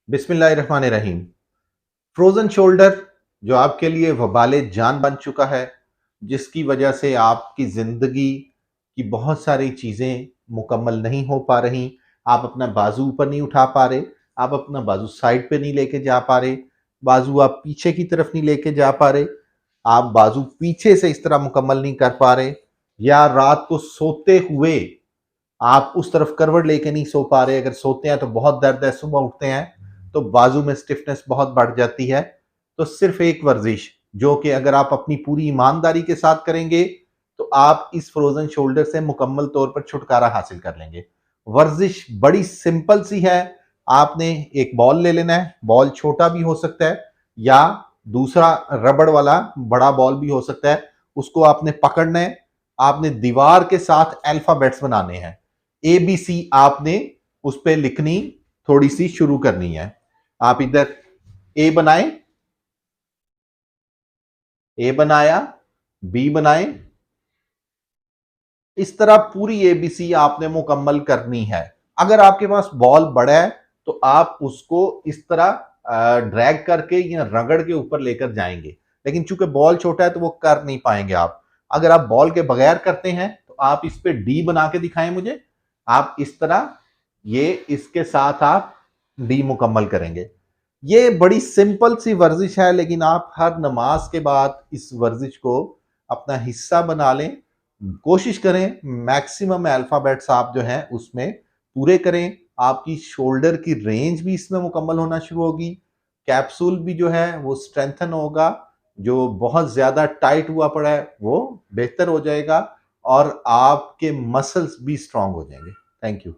बिस्मिल्लाहिर्रहमानिर्रहीम। Frozen shoulder जो आपके लिए वबाले जान बन चुका है, जिसकी वजह से आपकी ज़िंदगी की बहुत सारी चीज़ें मुकम्मल नहीं हो पा रही। आप अपना बाजू ऊपर नहीं उठा पा रहे, आप अपना बाजू साइड पे नहीं लेके जा पा रहे, बाजू आप पीछे की तरफ नहीं लेके जा पा रहे, आप बाजू पीछे से इस तरह मुकम्मल नहीं कर पा रहे, या रात को सोते हुए आप उस तरफ करवट लेके नहीं सो पा रहे। अगर सोते हैं तो बहुत दर्द है, सुबह उठते हैं तो बाजू में स्टिफनेस बहुत बढ़ जाती है। तो सिर्फ एक वर्जिश जो कि अगर आप अपनी पूरी ईमानदारी के साथ करेंगे तो आप इस फ्रोजन शोल्डर से मुकम्मल तौर पर छुटकारा हासिल कर लेंगे। वर्जिश बड़ी सिंपल सी है। आपने एक बॉल ले लेना है, बॉल छोटा भी हो सकता है या दूसरा रबड़ वाला बड़ा बॉल भी हो सकता है। उसको आपने पकड़ना है, आपने दीवार के साथ अल्फाबेट्स बनाने हैं। ABC आपने उस पर लिखनी थोड़ी सी शुरू करनी है। आप इधर ए बनाए, ए बनाया, बी बनाए, इस तरह पूरी ABC आपने मुकम्मल करनी है। अगर आपके पास बॉल बड़ा है तो आप उसको इस तरह ड्रैग करके या रगड़ के ऊपर लेकर जाएंगे, लेकिन चूंकि बॉल छोटा है तो वो कर नहीं पाएंगे आप। अगर आप बॉल के बगैर करते हैं तो आप इस पे डी बना के दिखाएं मुझे। आप इस तरह ये इसके साथ आप डी मुकम्मल करेंगे। ये बड़ी सिंपल सी वर्जिश है, लेकिन आप हर नमाज के बाद इस वर्जिश को अपना हिस्सा बना लें। कोशिश करें मैक्सिमम अल्फाबेट्स आप जो हैं उसमें पूरे करें। आपकी शोल्डर की रेंज भी इसमें मुकम्मल होना शुरू होगी। कैप्सूल भी जो है वो स्ट्रेंथन होगा, जो बहुत ज़्यादा टाइट हुआ पड़ा है वो बेहतर हो जाएगा और आपके मसल्स भी स्ट्रांग हो जाएंगे। Thank you.